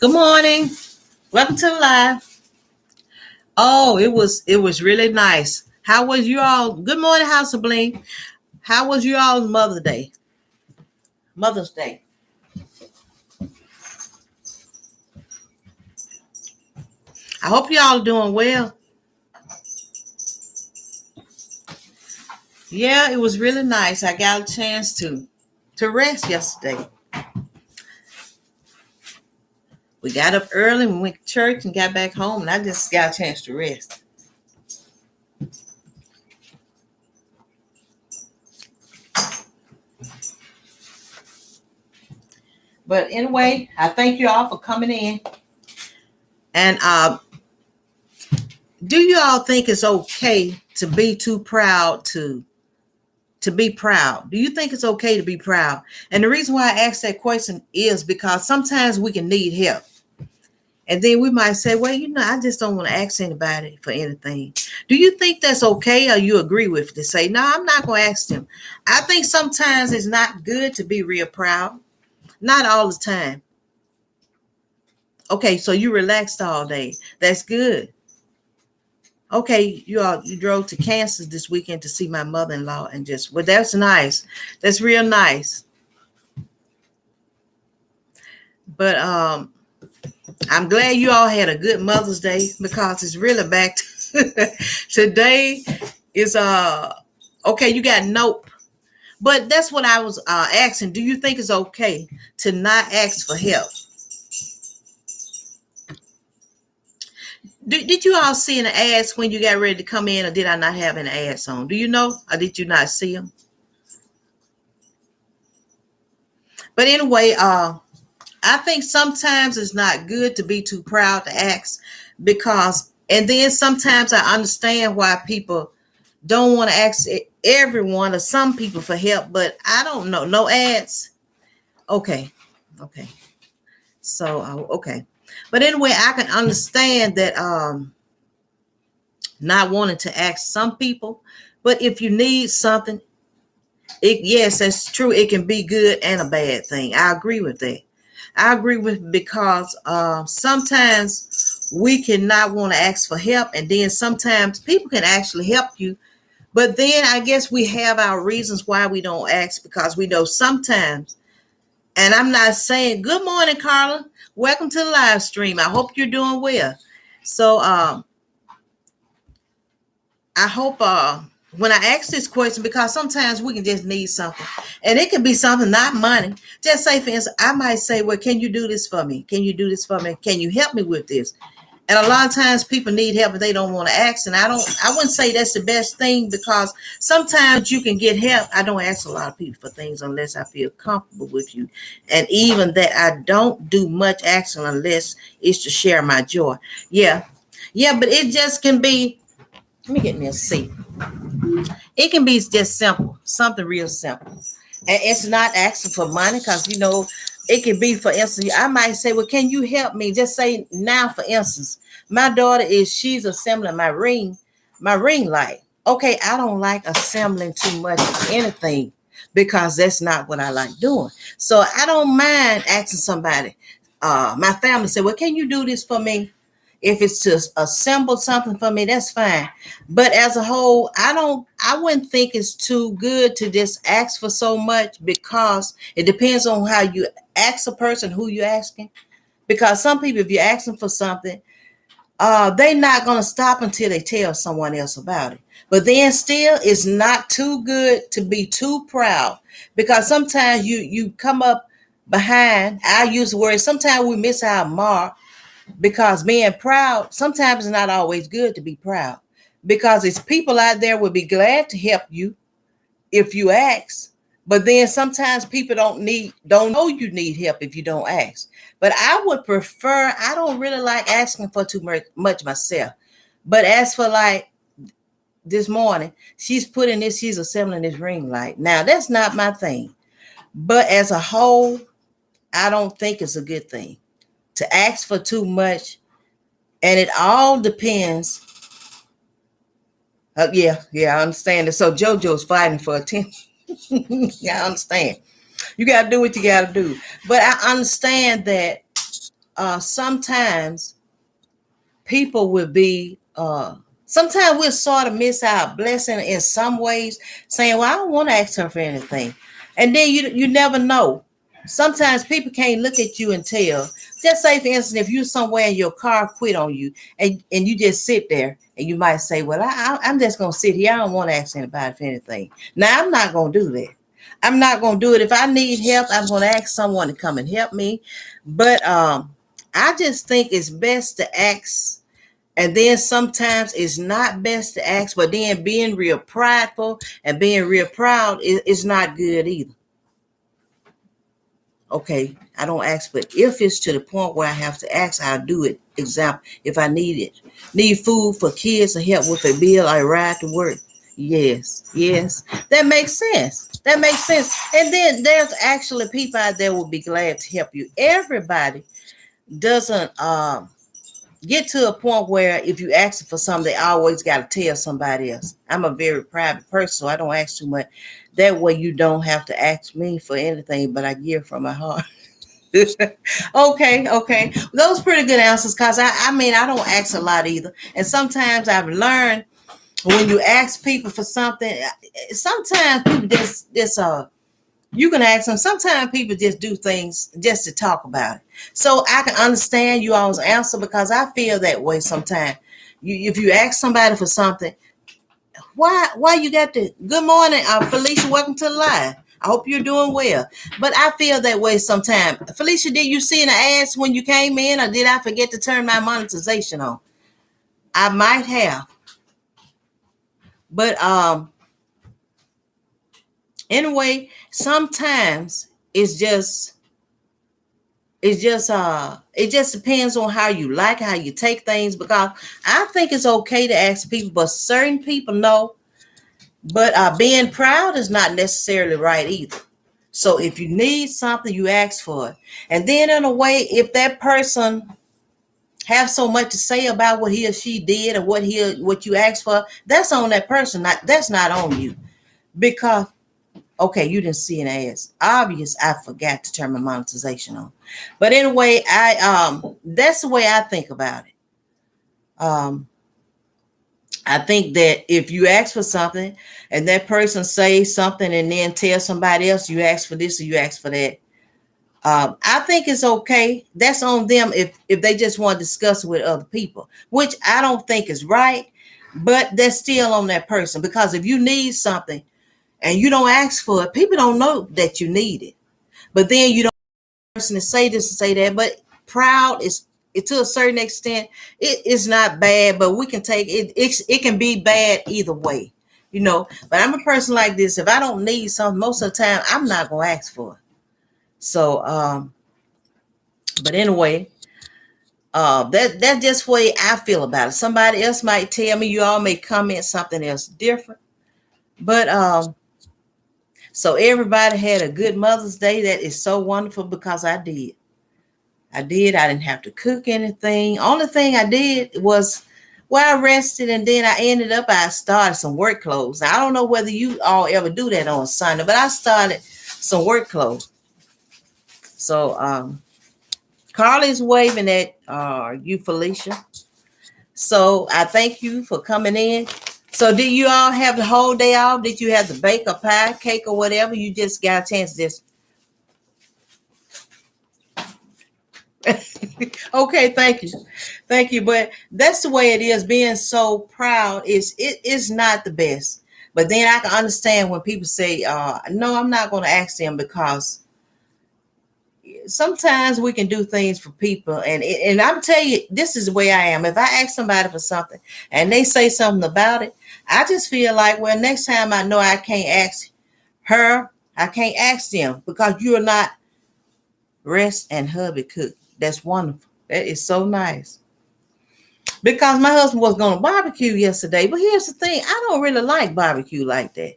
Good morning. Welcome to the live. Oh, it was really nice. How was you all? Good morning, House of Bling. How was you all's Mother's Day? Mother's Day. I hope you all are doing well. Yeah, it was really nice. I got a chance to rest yesterday. We got up early and went to church and got back home, and I just got a chance to rest. But anyway, I thank you all for coming in. And do you all think it's okay to be too proud to be proud? Do you think it's okay to be proud? And the reason why I ask that question is because sometimes we can need help. And then we might say, well, I just don't want to ask anybody for anything. Do you think that's okay, or you agree with it to say, no, I'm not going to ask them? I think sometimes it's not good to be real proud. Not all the time. Okay, so you relaxed all day. That's good. Okay, you drove to Kansas this weekend to see my mother-in-law and that's nice. That's real nice. But I'm glad you all had a good Mother's Day, because it's really back today is okay, you got nope. But that's what I was asking. Do you think it's okay to not ask for help? Did you all see an ads when you got ready to come in, or did I not have an ads on? Do you know, or did you not see them? But anyway, I think sometimes it's not good to be too proud to ask, and then sometimes I understand why people don't want to ask everyone or some people for help, but I don't know. No ads. Okay. So, okay. But anyway, I can understand that not wanting to ask some people, but if you need something, yes, that's true. It can be good and a bad thing. I agree with that. I agree with, because sometimes we cannot want to ask for help, and then sometimes people can actually help you. But then I guess we have our reasons why we don't ask, because we know sometimes, and I'm not saying, good morning, Carla. Welcome to the live stream. I hope you're doing well. So I hope when I ask this question, because sometimes we can just need something, and it can be something, not money. Just say, for instance, I might say, well, can you do this for me? Can you do this for me? Can you help me with this? And a lot of times people need help, but they don't want to ask. And I wouldn't say that's the best thing, because sometimes you can get help. I don't ask a lot of people for things unless I feel comfortable with you. And even that, I don't do much asking unless it's to share my joy. Yeah, but it just can be, let me get me a seat. It can be just simple, something real simple. And it's not asking for money, because, it can be, for instance, I might say, well, can you help me? Just say now, for instance, my daughter she's assembling my ring light. Okay, I don't like assembling too much of anything, because that's not what I like doing. So I don't mind asking somebody. My family said, well, can you do this for me? If it's to assemble something for me, that's fine. But as a whole, I wouldn't think it's too good to just ask for so much, because it depends on how you ask a person, who you're asking. Because some people, if you're asking for something, they're not going to stop until they tell someone else about it. But then still, it's not too good to be too proud, because sometimes you come up behind. I use the word, sometimes we miss our mark, because being proud, sometimes it's not always good to be proud, because it's people out there will be glad to help you if you ask. But then sometimes people don't know you need help if you don't ask. But I would prefer, I don't really like asking for too much myself. But as for like this morning, she's assembling this ring light. Now, that's not my thing. But as a whole, I don't think it's a good thing to ask for too much. And it all depends. Yeah, I understand it. So JoJo's fighting for attention. Yeah, I understand. You got to do what you got to do. But I understand that sometimes people will be sometimes we'll sort of miss our blessing in some ways, saying, well, I don't want to ask her for anything. And then you never know. Sometimes people can't look at you and tell. Just say, for instance, if you're somewhere and your car quit on you, and you just sit there, and you might say, well, I'm just going to sit here. I don't want to ask anybody for anything. Now, I'm not going to do that. I'm not going to do it. If I need help, I'm going to ask someone to come and help me. But I just think it's best to ask. And then sometimes it's not best to ask, but then being real prideful and being real proud is not good either. Okay, I don't ask, but if it's to the point where I have to ask, I'll do it. Example, if I need food for kids to help with a bill, I ride to work. Yes, that makes sense. That makes sense. And then there's actually people out there will be glad to help you. Everybody doesn't get to a point where if you ask for something, they always got to tell somebody else. I'm a very private person, so I don't ask too much. That way you don't have to ask me for anything, but I give from my heart. Okay. Those pretty good answers, because I mean, I don't ask a lot either. And sometimes I've learned when you ask people for something, sometimes people just you can ask them. Sometimes people just do things just to talk about it. So I can understand you always answer, because I feel that way sometimes. If you ask somebody for something, why you got to, good morning, Felicia, welcome to the live. I hope you're doing well. But I feel that way sometimes. Felicia, did you see an ads when you came in, or did I forget to turn my monetization on? I might have. But anyway, sometimes it just depends on how you like, how you take things, because I think it's okay to ask people, but certain people know. But being proud is not necessarily right either. So if you need something, you ask for it. And then in a way, if that person have so much to say about what he or she did or what you asked for, that's on that person. That's not on you. Because okay, you didn't see an ads. Obvious, I forgot to turn my monetization on. But anyway, that's the way I think about it. I think that if you ask for something and that person says something and then tell somebody else you ask for this or you ask for that, I think it's okay. That's on them if they just want to discuss it with other people, which I don't think is right, but that's still on that person. Because if you need something and you don't ask for it, people don't know that you need it. But then you don't person to say this and say that. But proud is, to a certain extent, it is not bad, but we can take it. It can be bad either way, But I'm a person like this. If I don't need something, most of the time, I'm not gonna ask for it. So, but anyway, that's just the way I feel about it. Somebody else might tell me. You all may comment something else different, but so everybody had a good Mother's Day. That is so wonderful, because I did. I didn't have to cook anything. Only thing I did was, I rested, and then I started some work clothes. Now, I don't know whether you all ever do that on Sunday, but I started some work clothes. So Carly's waving at you, Felicia. So I thank you for coming in. So did you all have the whole day off? Did you have to bake a pie, cake, or whatever? You just got a chance to just... Okay, thank you. But that's the way it is. Being so proud is not the best. But then I can understand when people say, no, I'm not going to ask them, because sometimes we can do things for people. And I'm telling you, this is the way I am. If I ask somebody for something and they say something about it, I just feel like, well, next time I know I can't ask her, I can't ask them, because you're not rest and hubby cook. That's wonderful. That is so nice. Because my husband was going to barbecue yesterday. But here's the thing. I don't really like barbecue like that.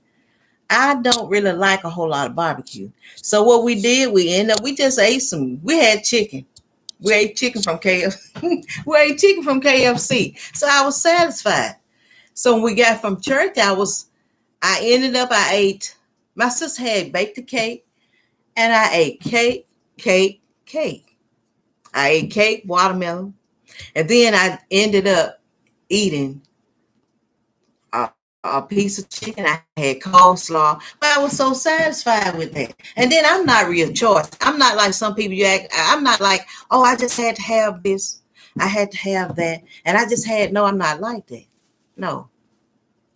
I don't really like a whole lot of barbecue. So what we did, we just ate we had chicken. We ate chicken from KFC. We ate chicken from KFC. So I was satisfied. So when we got from church, I ate, my sister had baked a cake, and I ate cake. I ate cake, watermelon, and then I ended up eating a piece of chicken. I had coleslaw, but I was so satisfied with that. And then I'm not real choice. I'm not like some people you act. I'm not like, oh, I just had to have this. I had to have that. And I just had, no, I'm not like that. No,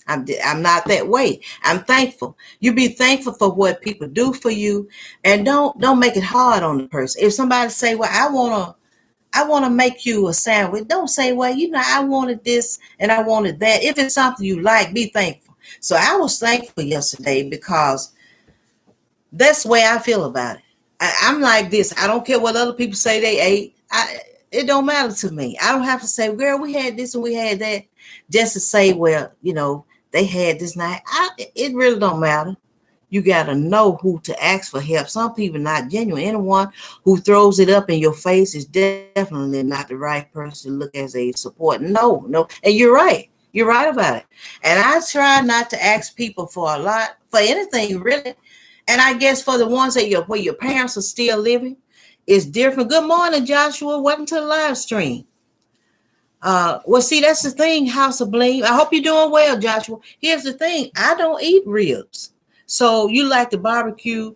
I'm not that way. I'm thankful. You be thankful for what people do for you, and don't make it hard on the person. If somebody say, well, I want to make you a sandwich. Don't say, well, I wanted this and I wanted that. If it's something you like, be thankful. So I was thankful yesterday because that's the way I feel about it. I'm like this. I don't care what other people say they ate. It don't matter to me. I don't have to say, girl, we had this and we had that, just to say, well, they had this night. It really don't matter. You got to know who to ask for help. Some people not genuine. Anyone who throws it up in your face is definitely not the right person to look as a support. No. And you're right. You're right about it. And I try not to ask people for a lot, for anything really. And I guess for the ones that where your parents are still living, it's different. Good morning, Joshua. Welcome to the live stream. Well, see, that's the thing, House of Bling. I hope you're doing well, Joshua. Here's the thing. I don't eat ribs. So you like the barbecue,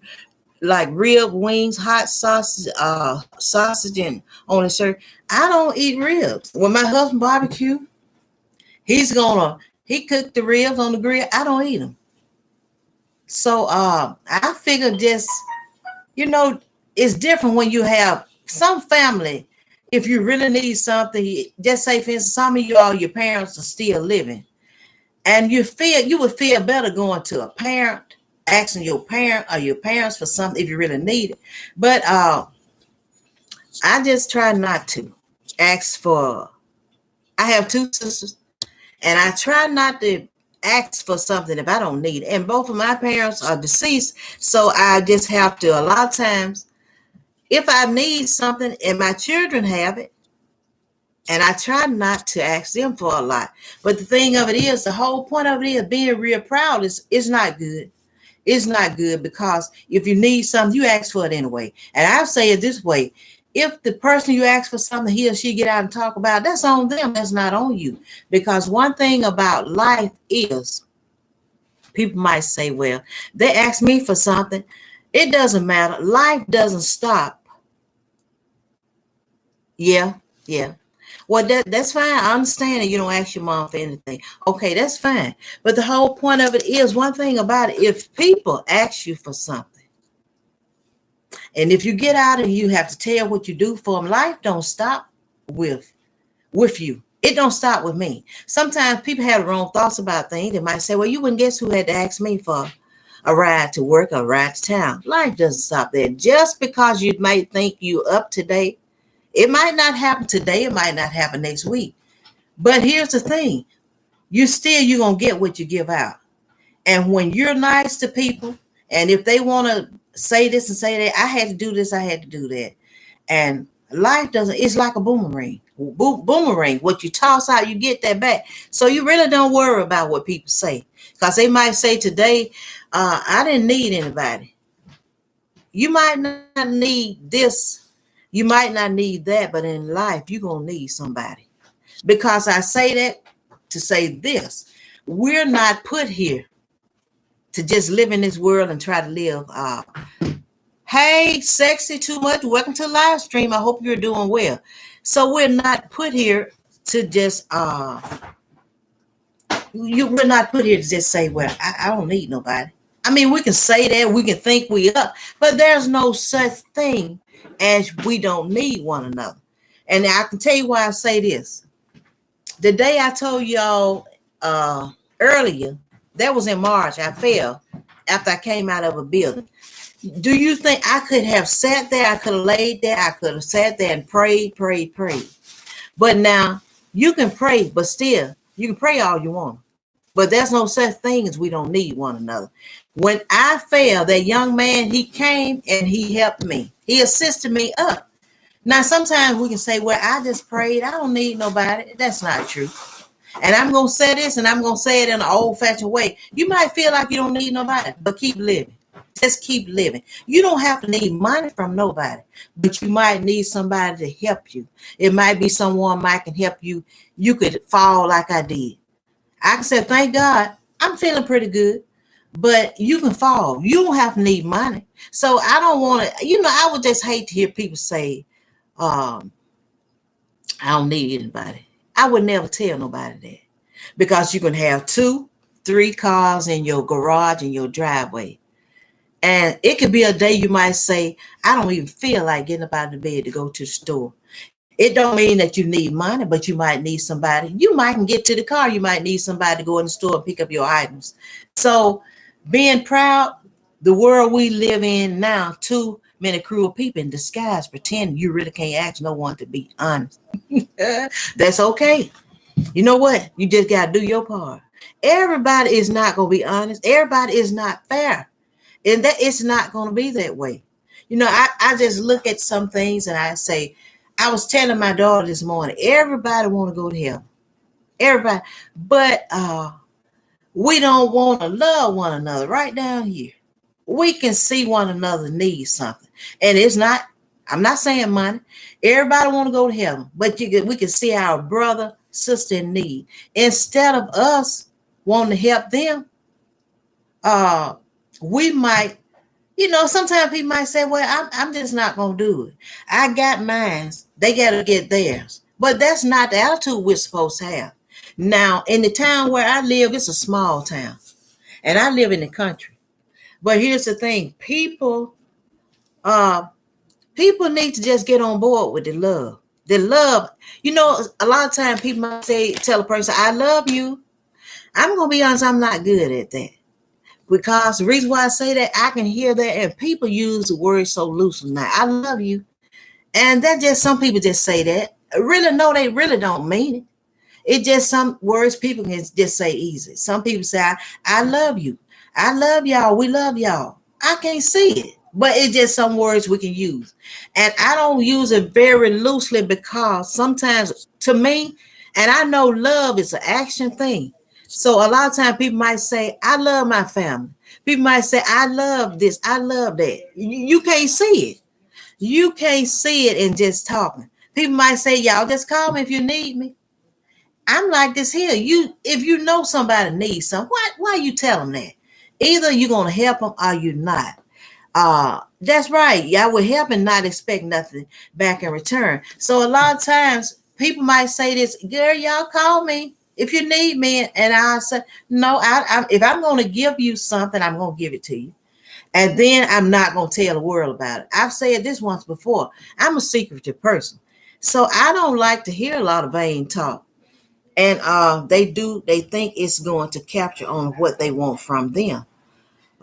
like rib wings, hot sausage and on a shirt. I don't eat ribs. When my husband barbecue, he cooked the ribs on the grill. I don't eat them. So I figure just, it's different when you have some family. If you really need something, just say, for instance, some of your parents are still living. And you would feel better going to a parent, asking your parent or your parents for something if you really need it. But I just try not to ask for. I have two sisters, and I try not to ask for something if I don't need it. And both of my parents are deceased, so I just have to. A lot of times, if I need something and my children have it, and I try not to ask them for a lot. But the thing of it is, the whole point of it is being real proud is not good. It's not good because if you need something, you ask for it anyway. And I'll say it this way. If the person you ask for something, he or she get out and talk about, that's on them. That's not on you. Because one thing about life is, people might say, well, they asked me for something. It doesn't matter. Life doesn't stop. Yeah. Well, that's fine. I understand that you don't ask your mom for anything. Okay, that's fine. But the whole point of it is, one thing about it, if people ask you for something, and if you get out and you have to tell what you do for them, life don't stop with you. It don't stop with me. Sometimes people have the wrong thoughts about things. They might say, well, you wouldn't guess who had to ask me for a ride to work or a ride to town. Life doesn't stop there. Just because you might think you up to date, it might not happen today. It might not happen next week. But here's the thing. You're going to get what you give out. And when you're nice to people, and if they want to say this and say that, I had to do this, I had to do that. And life it's like a boomerang. Boomerang. What you toss out, you get that back. So you really don't worry about what people say. Because they might say today, I didn't need anybody. You might not need this. You might not need that, but in life, you're going to need somebody. Because I say that to say this. We're not put here to just live in this world and try to live. Hey, sexy too much. Welcome to the live stream. I hope you're doing well. So we're not put here to just, we're not put here to just say, well, I don't need nobody. I mean, we can say that, we can think we up, but there's no such thing as we don't need one another. And I can tell you why I say this. The day I told y'all earlier, that was in March, I fell after I came out of a building. Do you think I could have sat there? I could have laid there. I could have sat there and prayed. But now you can pray, but still, you can pray all you want. But there's no such thing as we don't need one another. When I fell, that young man, he came and he helped me. He assisted me up. Now, sometimes we can say, well, I just prayed. I don't need nobody. That's not true. And I'm going to say this, and I'm going to say it in an old-fashioned way. You might feel like you don't need nobody, but keep living. Just keep living. You don't have to need money from nobody, but you might need somebody to help you. It might be someone might can help you. You could fall like I did. I can say, thank God, I'm feeling pretty good. But you can fall. You don't have to need money. So I don't want to, I would just hate to hear people say, um, I don't need anybody. I would never tell nobody that. Because you can have 2, 3 cars in your garage, in your driveway. And it could be a day you might say, I don't even feel like getting up out of bed to go to the store. It don't mean that you need money, but you might need somebody. You might can get to the car. You might need somebody to go in the store and pick up your items. So being proud, the world we live in now, too many cruel people in disguise pretend you really can't ask no one to be honest. That's okay. You know what? You just got to do your part. Everybody is not going to be honest. Everybody is not fair. And that it's not going to be that way. I just look at some things and I say, I was telling my daughter this morning, everybody want to go to heaven. Everybody. But we don't want to love one another right down here. We can see one another need something. And I'm not saying money. Everybody want to go to heaven. But we can see our brother, sister in need. Instead of us wanting to help them, we might, sometimes people might say, well, I'm just not going to do it. I got mine. They got to get theirs. But that's not the attitude we're supposed to have. Now, in the town where I live, it's a small town. And I live in the country. But here's the thing. People need to just get on board with the love. The love, a lot of times people might tell a person, I love you. I'm going to be honest, I'm not good at that. Because the reason why I say that, I can hear that, and people use the word so loosely now. I love you. And that just, some people just say that. Really, no, they really don't mean it. It's just some words people can just say easy. Some people say, I love you. I love y'all. We love y'all. I can't see it. But it's just some words we can use. And I don't use it very loosely because sometimes to me, and I know love is an action thing. So a lot of times people might say, I love my family. People might say, I love this. I love that. You can't see it. You can't see it in just talking. People might say, y'all just call me if you need me. I'm like this here. If you know somebody needs something, why you tell them that? Either you're going to help them or you're not. That's right. Y'all will help and not expect nothing back in return. So a lot of times people might say this, girl, y'all call me if you need me. And I say, no, if I'm going to give you something, I'm going to give it to you. And then I'm not going to tell the world about it. I've said this once before. I'm a secretive person. So I don't like to hear a lot of vain talk. And they think it's going to capture on what they want from them.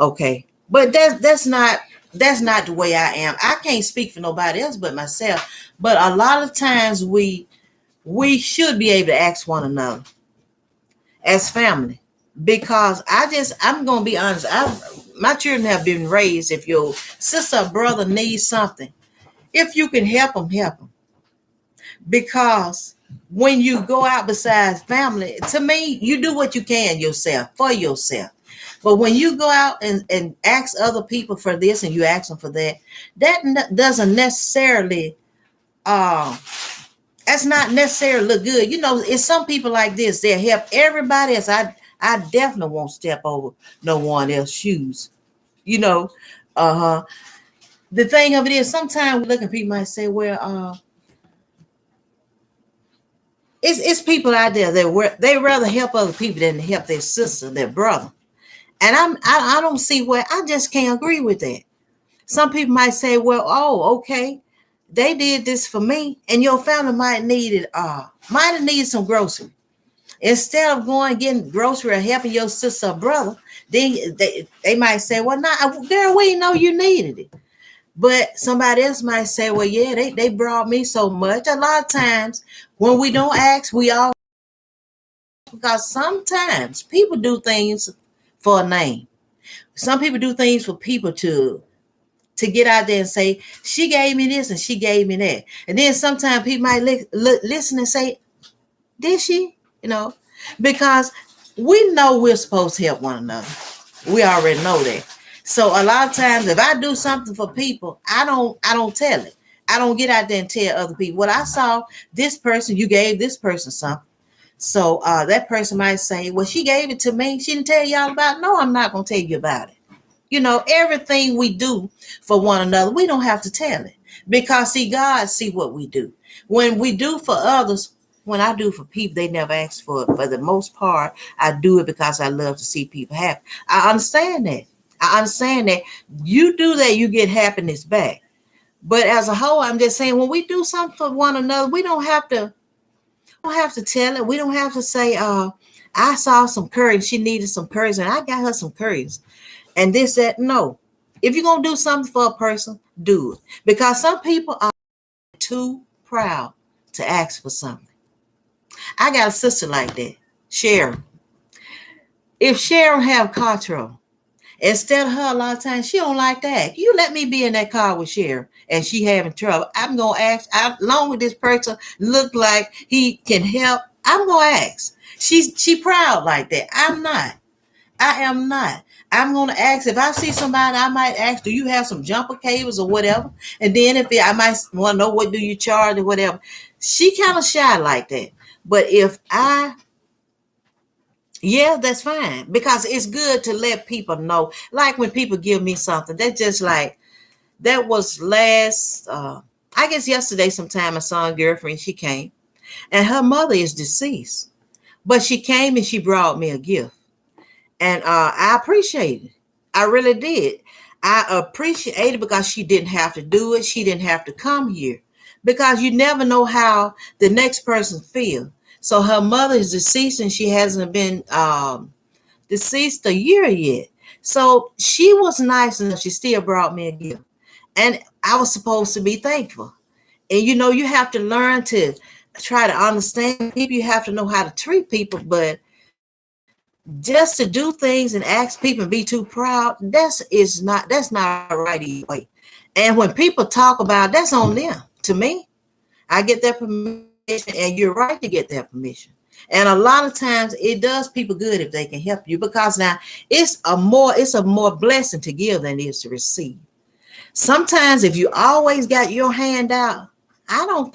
Okay. But that's not the way I am. I can't speak for nobody else but myself. But a lot of times we should be able to ask one another as family. Because I'm going to be honest. My children have been raised, if your sister or brother needs something, if you can help them, help them. Because when you go out besides family, to me, you do what you can yourself, for yourself. But when you go out and ask other people for this and you ask them for that, that doesn't necessarily, that's not necessarily look good. It's some people like this, they help everybody else. I definitely won't step over no one else's shoes. The thing of it is, sometimes we look at people might say, well, it's people out there that they rather help other people than to help their sister, their brother. And I don't see where I just can't agree with that. Some people might say, well, oh, okay, they did this for me, and your family might have needed some grocery. Instead of going and getting grocery or helping your sister or brother, then they might say, well, girl, we didn't know you needed it. But somebody else might say, well, yeah, they brought me so much. A lot of times when we don't ask, we all, because sometimes people do things for a name. Some people do things for people to get out there and say, she gave me this and she gave me that. And then sometimes people might listen and say, did she? Because we know we're supposed to help one another. We already know that. So a lot of times if I do something for people, I don't tell it. I don't get out there and tell other people. What I saw, this person, you gave this person something. So that person might say, well, she gave it to me. She didn't tell y'all about it. No, I'm not going to tell you about it. Everything we do for one another, we don't have to tell it. Because see, God see what we do. When we do for others, when I do for people, they never ask for it. For the most part, I do it because I love to see people happy. I understand that. You do that, you get happiness back. But as a whole, I'm just saying when we do something for one another, we don't have to tell it. We don't have to say, I saw some courage. She needed some courage, and I got her some courage. And this, that, no. If you're gonna do something for a person, do it. Because some people are too proud to ask for something. I got a sister like that, Sharon. If Sharon have car trouble, instead of her, a lot of times she don't like that. You let me be in that car with Sharon and she having trouble. I'm gonna ask. How long as this person look like he can help, I'm gonna ask. She proud like that. I'm not. I am not. I'm gonna ask if I see somebody. I might ask, do you have some jumper cables or whatever? And then I might want to know what do you charge or whatever. She kind of shy like that. But yeah, that's fine because it's good to let people know. Like when people give me something, that's just like that was last. I guess yesterday sometime I saw a girlfriend. She came, and her mother is deceased, but she came and she brought me a gift. And I appreciate it. I really did. I appreciate it because she didn't have to do it. She didn't have to come here because you never know how the next person feels. So her mother is deceased and she hasn't been deceased a year yet. So she was nice enough. She still brought me a gift. And I was supposed to be thankful. And you have to learn to try to understand people. You have to know how to treat people. But just to do things and ask people and be too proud, that's not right either way. And when people talk about that's on them. To me, I get that permission, and you're right to get that permission. And a lot of times it does people good if they can help you because now it's a more blessing to give than it is to receive. Sometimes if you always got your hand out, I don't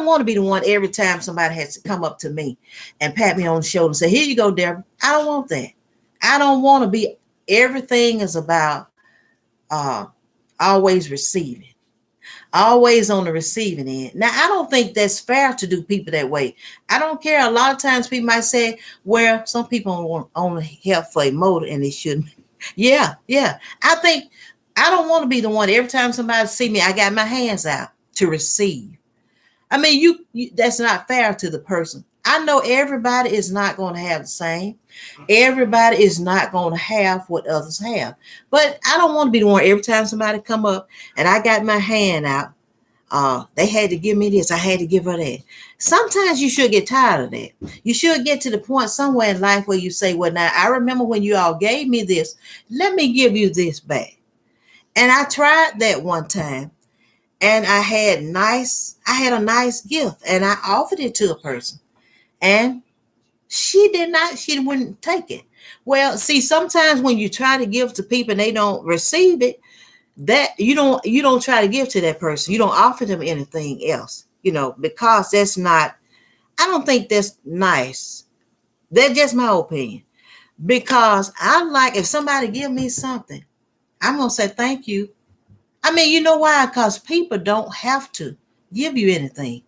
want to be the one every time somebody has to come up to me and pat me on the shoulder and say, here you go, Deborah. I don't want that. I don't want to be, everything is about always receiving, always on the receiving end. Now, I don't think that's fair to do people that way. I don't care. A lot of times people might say, well, some people want only help for a motive and they shouldn't. Yeah. I don't want to be the one every time somebody see me, I got my hands out to receive. I mean, you that's not fair to the person. I know everybody is not going to have the same. Everybody is not going to have what others have. But I don't want to be the one every time somebody come up and I got my hand out. They had to give me this. I had to give her that. Sometimes you should get tired of that. You should get to the point somewhere in life where you say, well, now I remember when you all gave me this. Let me give you this back. And I tried that one time. And I had a nice gift and I offered it to a person and she wouldn't take it. Well, see, sometimes when you try to give to people and they don't receive it, that you don't try to give to that person. You don't offer them anything else, because I don't think that's nice. That's just my opinion. Because I like if somebody give me something, I'm going to say thank you. I mean, you know why? Because people don't have to give you anything.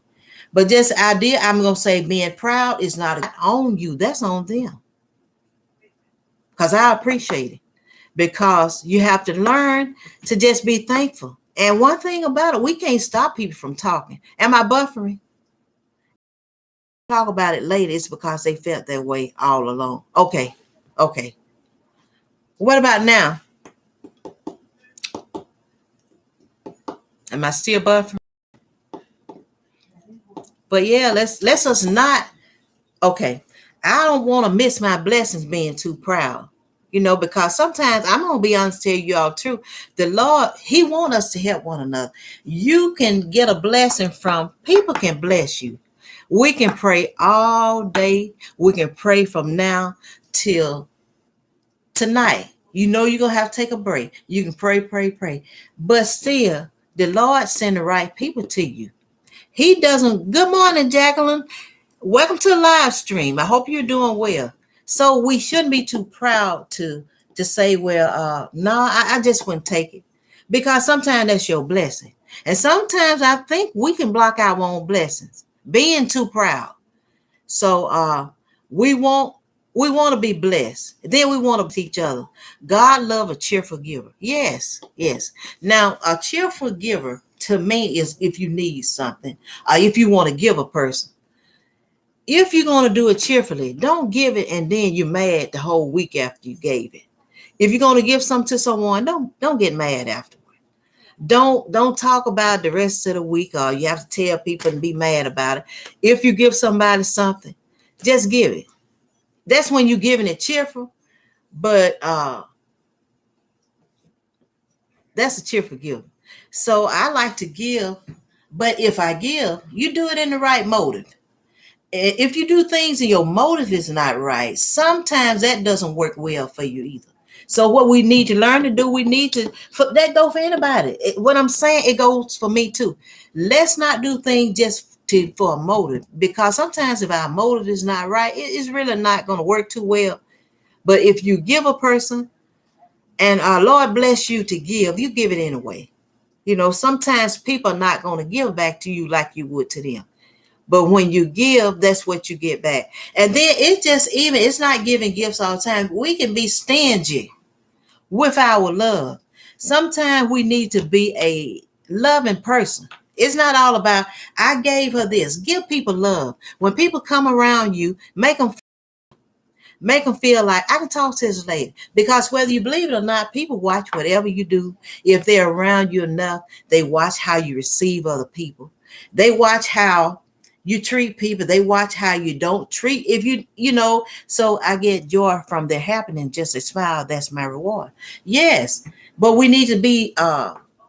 But just the idea, I'm going to say being proud is not on you. That's on them. Because I appreciate it. Because you have to learn to just be thankful. And one thing about it, we can't stop people from talking. Am I buffering? Talk about it later. It's because they felt that way all along. Okay. What about now? Am I still buffering? But yeah, let's us not. Okay, I don't want to miss my blessings being too proud, because sometimes I'm gonna be honest, tell you all true. The Lord, He wants us to help one another. You can get a blessing from people can bless you. We can pray all day. We can pray from now till tonight. You know you're gonna have to take a break. You can pray, pray, pray. But still, the Lord send the right people to you. He doesn't. Good morning, Jacqueline. Welcome to the live stream. I hope you're doing well. So we shouldn't be too proud to say, well, no, I just wouldn't take it. Because sometimes that's your blessing. And sometimes I think we can block our own blessings, being too proud. So we want we want to be blessed. Then we want to bless each other. God love a cheerful giver. Yes, yes. Now a cheerful giver to me is if you need something, if you want to give a person. If you're going to do it cheerfully, don't give it and then you're mad the whole week after you gave it. If you're going to give something to someone, don't get mad afterward. Don't talk about the rest of the week, or you have to tell people and be mad about it. If you give somebody something, just give it. That's when you're giving it cheerful, but that's a cheerful gift. So I like to give, but if I give, you do it in the right motive. If you do things and your motive is not right, sometimes that doesn't work well for you either. So what we need to learn to do, we need to, that go for anybody. What I'm saying, it goes for me too. Let's not do things just for a motive, because sometimes if our motive is not right, it's really not going to work too well. But if you give a person and our Lord bless you to give, you give it anyway. You know, sometimes people are not going to give back to you like you would to them. But when you give, that's what you get back. And then it's not giving gifts all the time. We can be stingy with our love. Sometimes we need to be a loving person. It's not all about, I gave her this. Give people love. When people come around you, make them feel like I can talk to this lady. Because whether you believe it or not, people watch whatever you do. If they're around you enough, they watch how you receive other people. They watch how you treat people. They watch how you don't treat. If you know, so I get joy from their happening. Just a smile, that's my reward. Yes, but we need to be,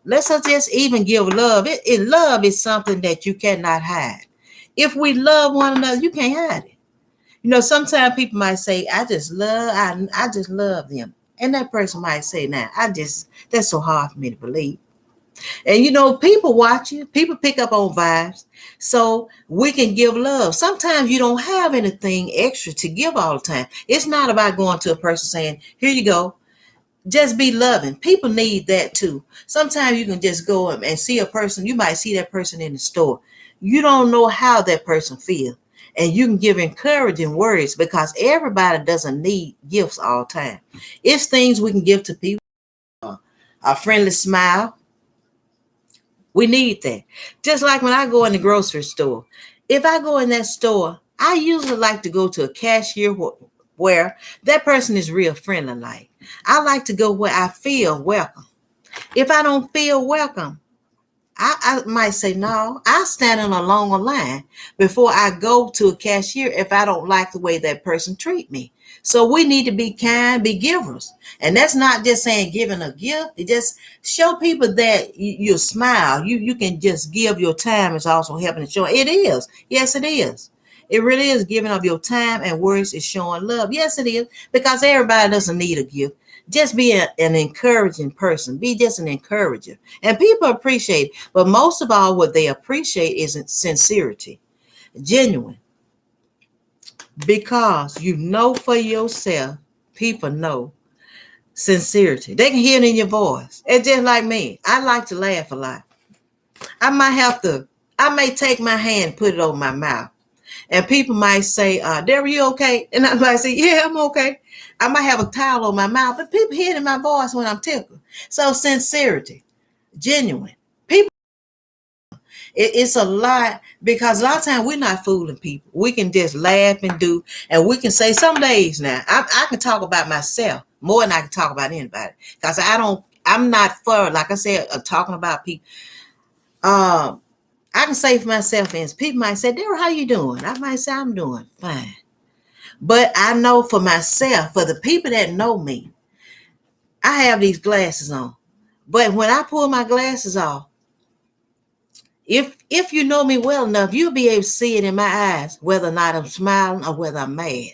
let's just even give love. Love is something that you cannot hide. If we love one another, you can't hide it. You know, sometimes people might say, I just love them. And that person might say, nah, that's so hard for me to believe. And you know, people watch you, people pick up on vibes. So we can give love. Sometimes you don't have anything extra to give all the time. It's not about going to a person saying, here you go. Just be loving. People need that too. Sometimes you can just go and see a person. You might see that person in the store. You don't know how that person feels. And you can give encouraging words, because everybody doesn't need gifts all the time. It's things we can give to people. A friendly smile. We need that. Just like when I go in the grocery store. If I go in that store, I usually like to go to a cashier where that person is real friendly like. I like to go where I feel welcome. If I don't feel welcome, I might say, no, I stand in a longer line before I go to a cashier if I don't like the way that person treat me. So we need to be kind, be givers. And that's not just saying giving a gift. It just show people that you smile. You can just give your time. Is also helping to show. It is. Yes, it is. It really is giving of your time, and words is showing love. Yes, it is. Because everybody doesn't need a gift. Just be an encouraging person. Be just an encourager. And people appreciate it. But most of all, what they appreciate is sincerity. Genuine. Because you know for yourself, people know sincerity. They can hear it in your voice. It's just like me. I like to laugh a lot. I may take my hand, put it over my mouth. And people might say, Deborah, you okay? And I might say, yeah, I'm okay. I might have a towel on my mouth, but people hear it in my voice when I'm tickled. So sincerity, genuine. People, it's a lot, because a lot of times we're not fooling people. We can just laugh and we can say some days now, I can talk about myself more than I can talk about anybody, because I'm not for, like I said, talking about people. I can say for myself, and people might say, Deborah, how you doing? I might say, I'm doing fine. But I know for myself, for the people that know me, I have these glasses on. But when I pull my glasses off, if you know me well enough, you'll be able to see it in my eyes, whether or not I'm smiling or whether I'm mad.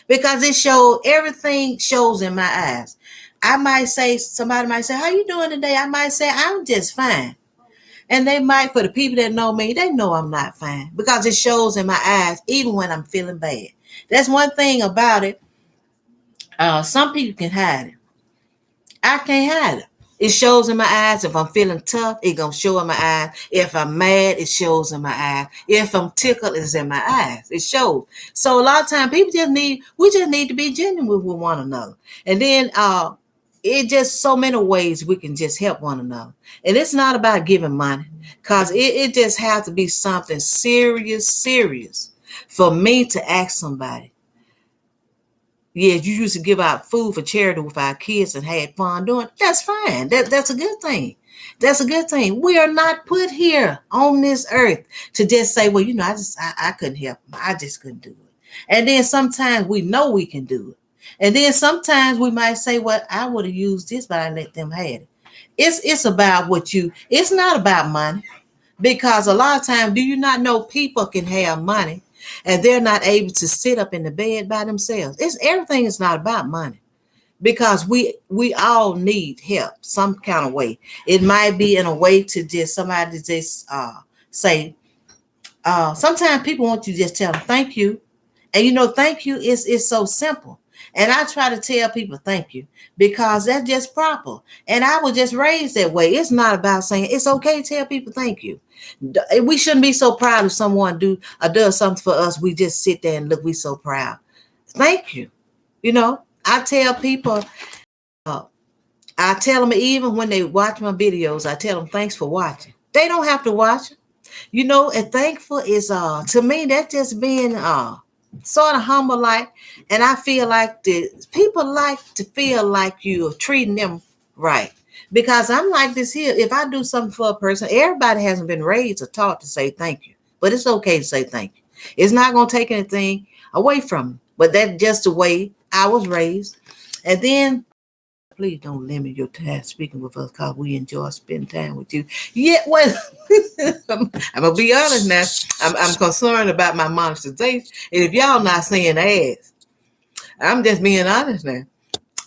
Because everything shows in my eyes. I might say, somebody might say, how you doing today? I might say, I'm just fine. And they might, for the people that know me, they know I'm not fine because it shows in my eyes, even when I'm feeling bad. That's one thing about it. Some people can hide it. I can't hide it. It shows in my eyes. If I'm feeling tough, it's going to show in my eyes. If I'm mad, it shows in my eyes. If I'm tickled, it's in my eyes. It shows. So a lot of times we just need to be genuine with one another. And then it just so many ways we can just help one another. And it's not about giving money because it just has to be something serious for me to ask somebody. Yeah, you used to give out food for charity with our kids and had fun doing it. That's fine. That's a good thing. That's a good thing. We are not put here on this earth to just say, well, I couldn't help them. I just couldn't do it. And then sometimes we know we can do it. And then sometimes we might say, well, I would have used this, but I let them have it. It's about it's not about money. Because a lot of times, do you not know people can have money and they're not able to sit up in the bed by themselves? Everything is not about money because we all need help some kind of way. It might be in a way to just somebody just say, sometimes people want you to just tell them thank you. And thank you is so simple. And I try to tell people thank you because that's just proper. And I was just raised that way. It's not about saying it's okay to tell people thank you. We shouldn't be so proud if someone does something for us. We just sit there and look, we so proud. Thank you. I tell people, I tell them even when they watch my videos, I tell them thanks for watching. They don't have to watch it. And thankful is to me, that's just being sort of humble like, and I feel like people like to feel like you're treating them right. Because I'm like this here. If I do something for a person, everybody hasn't been raised or taught to say thank you. But it's okay to say thank you. It's not going to take anything away from you. But that's just the way I was raised. And then please don't limit your time speaking with us because we enjoy spending time with you. Yeah, well, I'm going to be honest now. I'm concerned about my monetization. And if y'all not seeing ads, I'm just being honest now.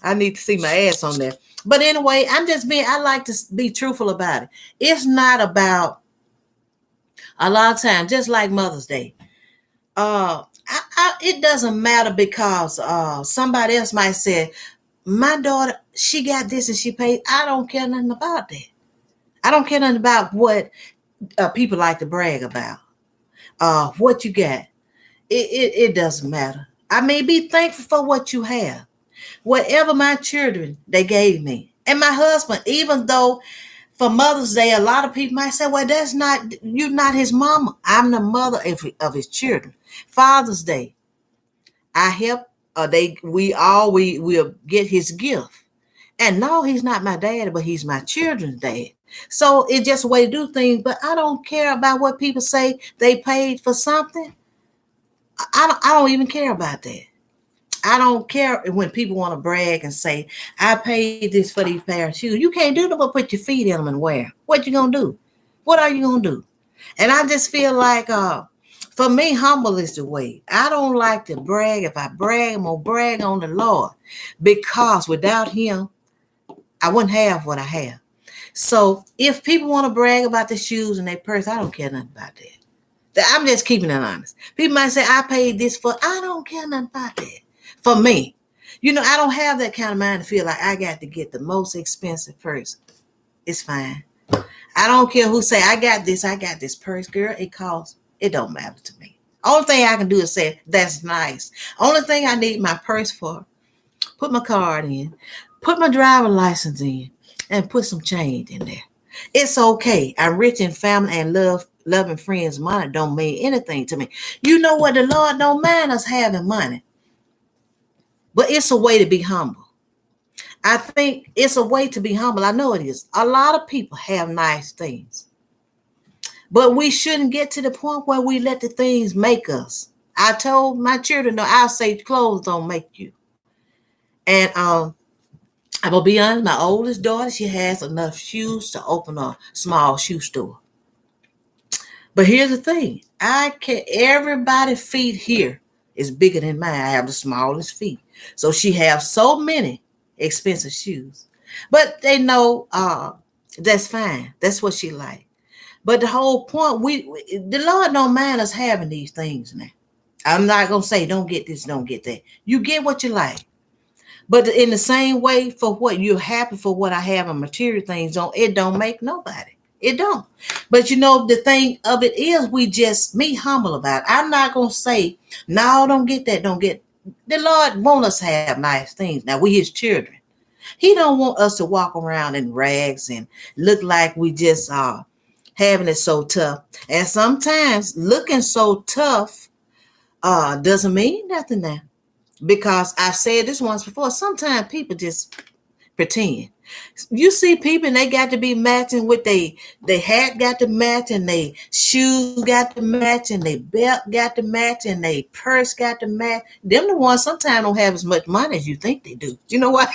I need to see my ads on there. But anyway, I like to be truthful about it. It's not about a lot of times, just like Mother's Day. It doesn't matter because somebody else might say, my daughter, she got this and she paid. I don't care nothing about that. I don't care nothing about what people like to brag about. What you got. It doesn't matter. I may be thankful for what you have. Whatever my children, they gave me. And my husband, even though for Mother's Day, a lot of people might say, well, you're not his mama. I'm the mother of his children. Father's Day, I help. We'll get his gift. And no, he's not my daddy, but he's my children's dad. So it's just a way to do things. But I don't care about what people say they paid for something. I don't even care about that. I don't care when people want to brag and say, I paid this for these pair of shoes. You can't do that but put your feet in them and wear. What you going to do? What are you going to do? And I just feel like, for me, humble is the way. I don't like to brag. If I brag, I'm going to brag on the Lord. Because without him, I wouldn't have what I have. So if people want to brag about the shoes and their purse, I don't care nothing about that. I'm just keeping it honest. People might say, I paid this for, I don't care nothing about that. For me, I don't have that kind of mind to feel like I got to get the most expensive purse. It's fine. I don't care who say, I got this purse, girl. It don't matter to me. Only thing I can do is say, that's nice. Only thing I need my purse for, put my card in, put my driver license in, and put some change in there. It's okay. I'm rich in family and loving friends. Money don't mean anything to me. You know what? The Lord don't mind us having money. But it's a way to be humble. I think it's a way to be humble. I know it is. A lot of people have nice things. But we shouldn't get to the point where we let the things make us. I told my children, no, I'll say clothes don't make you. And I'm going to be honest, my oldest daughter, she has enough shoes to open a small shoe store. But here's the thing. Everybody's feet here is bigger than mine. I have the smallest feet. So she has so many expensive shoes. But they know that's fine. That's what she like. But the whole point, the Lord don't mind us having these things now. I'm not gonna say don't get this, don't get that. You get what you like. But in the same way, for what you're happy for what I have and material things don't, it don't make nobody. It don't. But the thing of it is we just me humble about it. I'm not gonna say, no, don't get that, don't get the Lord want us to have nice things. Now we his children. He don't want us to walk around in rags and look like we just are having it so tough. And sometimes looking so tough doesn't mean nothing now. Because I've said this once before, sometimes people just pretend. You see people and they got to be matching with they hat got to match and they shoes got to match and they belt got to match and they purse got to match. Them the ones sometimes don't have as much money as you think they do. You know why?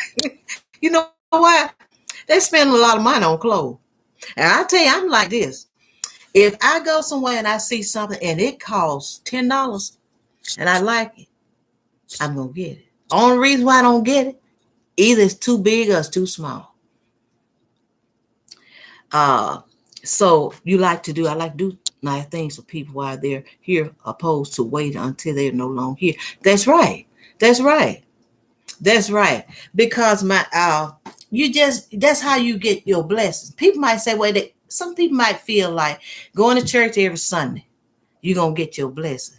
You know why? They spend a lot of money on clothes. And I tell you, I'm like this. If I go somewhere and I see something and it costs $10 and I like it, I'm gonna get it. Only reason why I don't get it, either it's too big or it's too small. So I like to do nice things for people while they're here, opposed to wait until they're no longer here. That's right. That's right. That's right. Because that's how you get your blessings. People might say, some people might feel like going to church every Sunday, you're gonna get your blessings.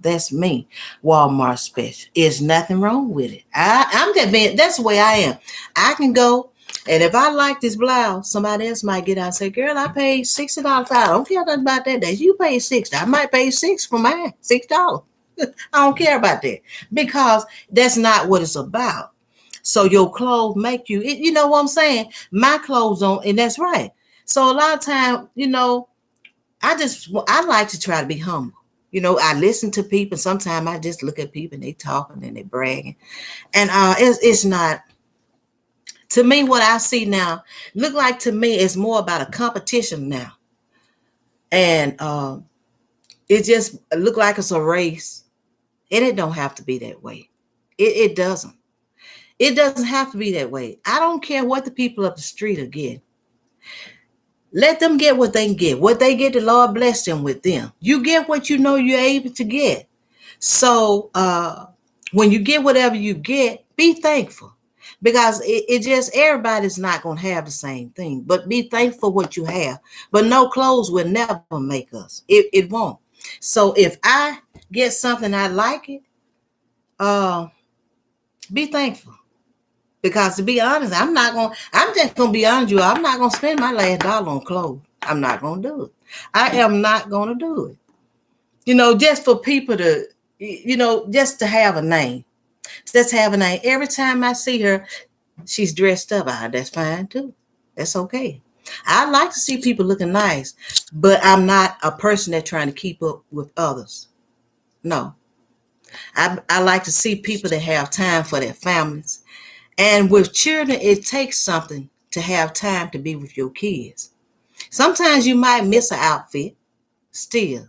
That's me. Walmart special. There's nothing wrong with it. I'm just being, that's the way I am. I can go, and if I like this blouse, somebody else might get out and say, girl, I paid $60 for it. I don't care nothing about that. You paid $60. I might pay $6 for mine. $6. I don't care about that, because that's not what it's about. So your clothes make you, you know what I'm saying? My clothes on, and that's right. So a lot of time, I like to try to be humble. I listen to people. Sometimes I just look at people and they talking and they bragging. And it's not, to me, what I see now, look like to me, it's more about a competition now. And it just look like it's a race. And it don't have to be that way. It doesn't. It doesn't have to be that way. I don't care what the people up the street are getting. Let them get what they can get. What they get, the Lord bless them with them. You get what you know you're able to get. So when you get whatever you get, be thankful. Because it just, everybody's not going to have the same thing. But be thankful for what you have. But no clothes will never make us. It won't. So if I get something I like it, be thankful. Because to be honest, I'm just going to be honest with you. I'm not going to spend my last dollar on clothes. I'm not going to do it. I am not going to do it. Just for people to, just to have a name. Just have a name. Every time I see her, she's dressed up. That's fine too. That's okay. I like to see people looking nice, but I'm not a person that's trying to keep up with others. No. I like to see people that have time for their families. And with children, it takes something to have time to be with your kids. Sometimes you might miss an outfit still.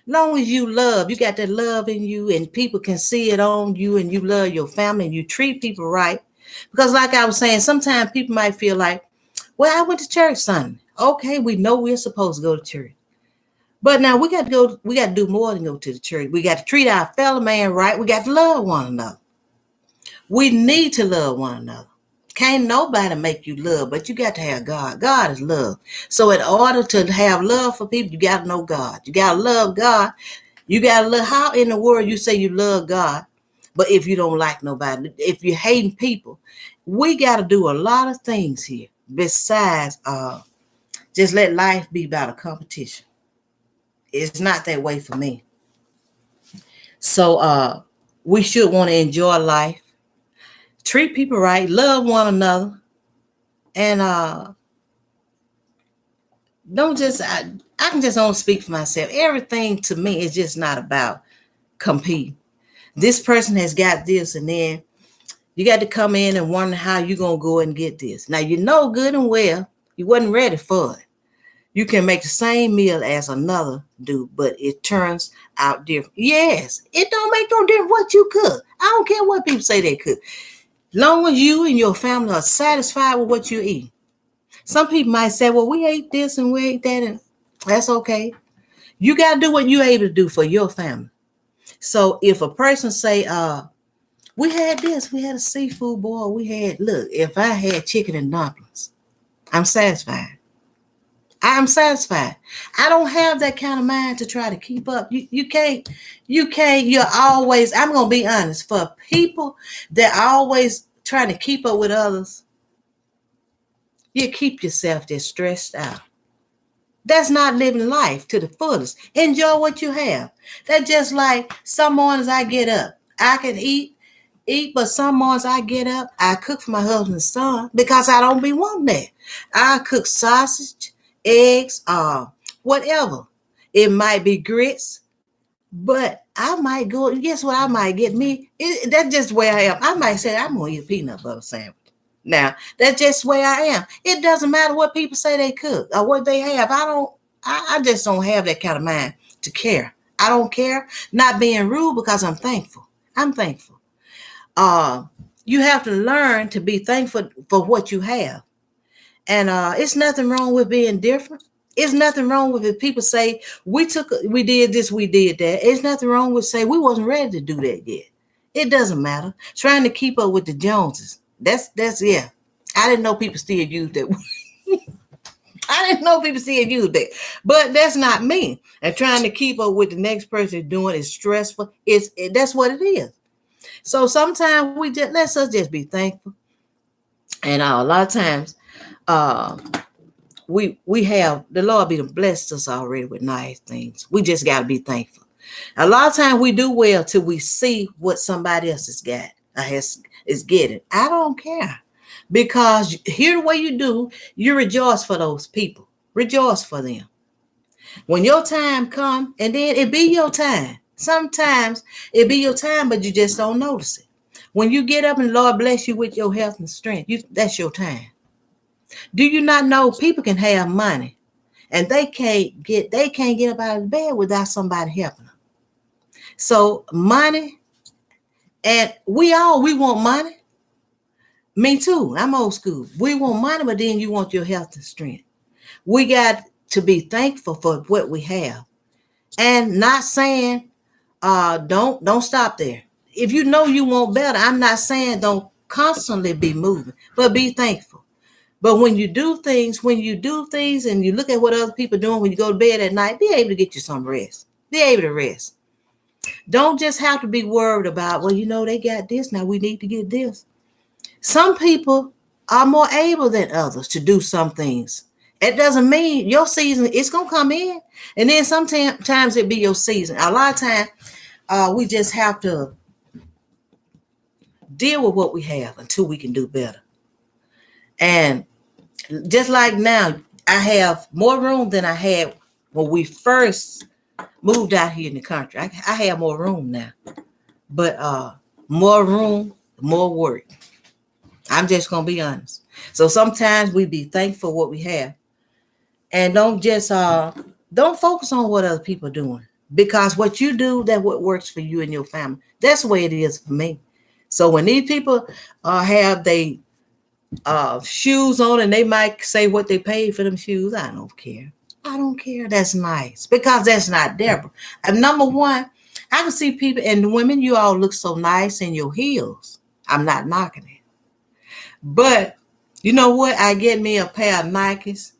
Long as you got that love in you and people can see it on you and you love your family and you treat people right. Because like I was saying, sometimes people might feel like, well, I went to church Sunday. Okay, we know we're supposed to go to church. But now we got to do more than go to the church. We got to treat our fellow man right. We got to love one another. We need to love one another. Can't nobody make you love, but you got to have God. God is love. So in order to have love for people, you got to know God. You got to love God. You got to love. How in the world you say you love God, but if you don't like nobody, if you're hating people, we got to do a lot of things here besides just let life be about a competition. It's not that way for me. So we should want to enjoy life. Treat people right, love one another, and don't just, I can just only speak for myself. Everything to me is just not about competing. This person has got this, and then you got to come in and wonder how you're going to go and get this. Now, good and well, you wasn't ready for it. You can make the same meal as another do, but it turns out different. Yes, it don't make no difference what you cook. I don't care what people say they cook. Long as you and your family are satisfied with what you eat. Some people might say, well, we ate this and we ate that, and that's okay. You got to do what you're able to do for your family. So if a person say, we had this, we had a seafood boil, look, if I had chicken and dumplings, I'm satisfied. I'm satisfied. I don't have that kind of mind to try to keep up. You can't, you're always, I'm going to be honest, for people that are always trying to keep up with others, you keep yourself just stressed out. That's not living life to the fullest. Enjoy what you have. That's just like some mornings I get up. I can eat, but some mornings I get up, I cook for my husband's son because I don't be wanting that. I cook sausage, eggs, whatever. It might be grits, but I might go, guess what I might get me? That's just where I am. I might say, I'm going to eat a peanut butter sandwich. Now, that's just where I am. It doesn't matter what people say they cook or what they have. I just don't have that kind of mind to care. I don't care. Not being rude because I'm thankful. I'm thankful. You have to learn to be thankful for what you have. And it's nothing wrong with being different. It's nothing wrong with if people say, we did this, we did that. It's nothing wrong with say we wasn't ready to do that yet. It doesn't matter. Trying to keep up with the Joneses. That's yeah. I didn't know people still use that. I didn't know people still use that. But that's not me. And trying to keep up with the next person doing is stressful. That's what it is. So sometimes let's us just be thankful. And a lot of times, we have the Lord be blessed us already with nice things. We just got to be thankful. A lot of times we do well till we see what somebody else has got is getting. I don't care, because here the way you do, you rejoice for those people. Rejoice for them. When your time comes, and then it be your time. Sometimes it be your time, but you just don't notice it. When you get up and the Lord bless you with your health and strength, that's your time. Do you not know people can have money and they can't get up out of bed without somebody helping them? So money, and we want money. Me too. I'm old school. We want money, but then you want your health and strength. We got to be thankful for what we have, and not saying don't stop there. If you know you want better, I'm not saying don't constantly be moving, but be thankful. But when you do things and you look at what other people are doing when you go to bed at night, be able to get you some rest. Be able to rest. Don't just have to be worried about, well, they got this, now we need to get this. Some people are more able than others to do some things. It doesn't mean your season, it's going to come in. And then sometimes it be your season. A lot of times, we just have to deal with what we have until we can do better. And just like now, I have more room than I had when we first moved out here in the country. I have more room now. But more room, more work. I'm just going to be honest. So sometimes we be thankful for what we have. And don't focus on what other people are doing. Because what you do, that's what works for you and your family. That's the way it is for me. So when these people have they shoes on and they might say what they paid for them shoes, I don't care. I don't care. That's nice. Because that's not Deborah. And number one, I can see people, and women, you all look so nice in your heels. I'm not knocking it. But you know what? I get me a pair of Nikes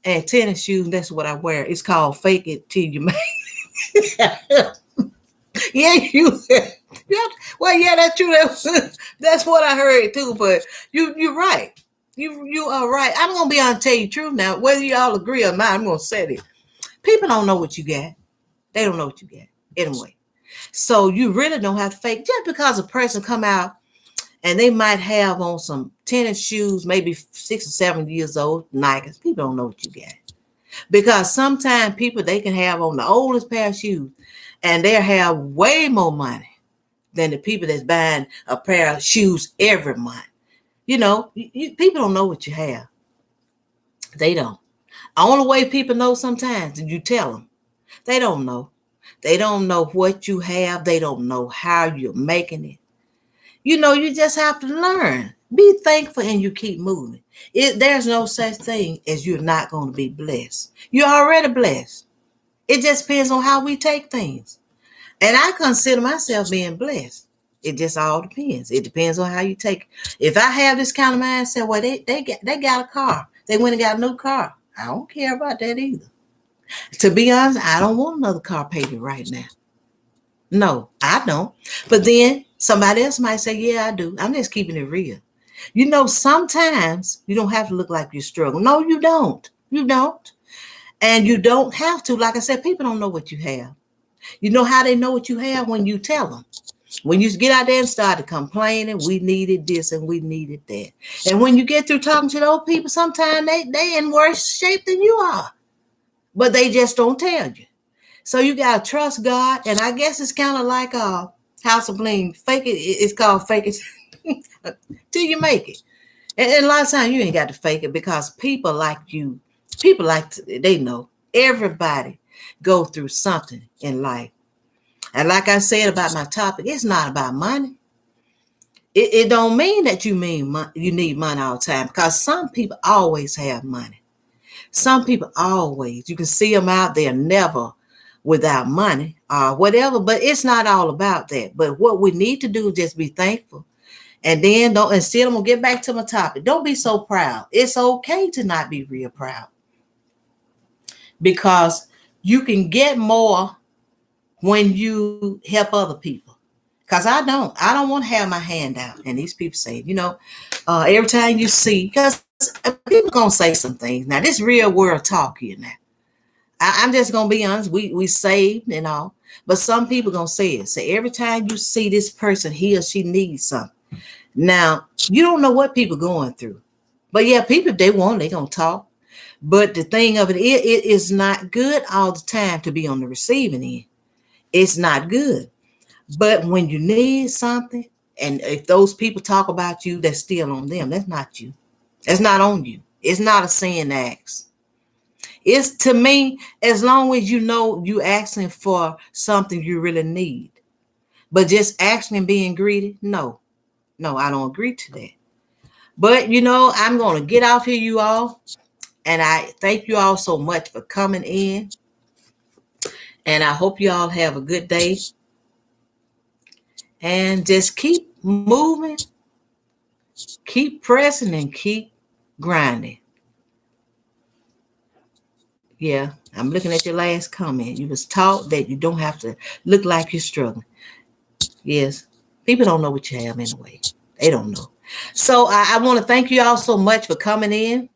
and tennis shoes. That's what I wear. It's called fake it till you make it. Well, yeah, that's true. That's what I heard too. But you're right. You are right. I'm gonna be on tell you the truth now. Whether you all agree or not, I'm gonna say it. People don't know what you got. They don't know what you got anyway. So you really don't have to fake. Just because a person come out and they might have on some tennis shoes, maybe 6 or 7 years old, Nikes. People don't know what you got. Because sometimes people, they can have on the oldest pair of shoes and they'll have way more money than the people that's buying a pair of shoes every month. People don't know what you have. They don't. The only way people know sometimes is you tell them. They don't know. They don't know what you have. They don't know how you're making it. You just have to learn. Be thankful and you keep moving. There's no such thing as you're not going to be blessed. You're already blessed. It just depends on how we take things. And I consider myself being blessed. It just all depends. It depends on how you take it. If I have this kind of mindset, well, they got a car. They went and got a new car. I don't care about that either. To be honest, I don't want another car payment right now. No, I don't. But then somebody else might say, yeah, I do. I'm just keeping it real. Sometimes you don't have to look like you struggle. No, you don't. You don't. And you don't have to. Like I said, people don't know what you have. You know how they know what you have? When you tell them. When you get out there and start complaining, we needed this and we needed that. And when you get through talking to those people, sometimes they in worse shape than you are. But they just don't tell you. So you got to trust God. And I guess it's kind of like House of Bling. Fake it. It's called fake it till you make it. And a lot of times you ain't got to fake it because people like you, they know. Everybody go through something in life. And like I said about my topic, it's not about money. It don't mean that you need money all the time, because some people always have money. Some people always, you can see them out there never without money or whatever, but it's not all about that. But what we need to do is just be thankful. And then still I'm gonna get back to my topic. Don't be so proud. It's okay to not be real proud, because you can get more when you help other people. Because I don't want to have my hand out. And these people say, every time you see, because people gonna say some things. Now this real world talk here now. I'm just gonna be honest. We saved and all, but some people gonna say it. Say every time you see this person, he or she needs something. Now you don't know what people going through, but yeah, people if they gonna talk. But the thing of it is not good all the time to be on the receiving end. It's not good. But when you need something, and if those people talk about you, that's still on them. That's not you. That's not on you. It's not a sin to ask. It's, to me, as long as you know you asking for something you really need. But just asking and being greedy, no, I don't agree to that. But, I'm going to get off here, you all. And I thank you all so much for coming in. And I hope you all have a good day. And just keep moving, keep pressing, and keep grinding. Yeah, I'm looking at your last comment. You was taught that you don't have to look like you're struggling. Yes, people don't know what you have anyway. They don't know. So I want to thank you all so much for coming in.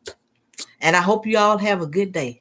And I hope you all have a good day.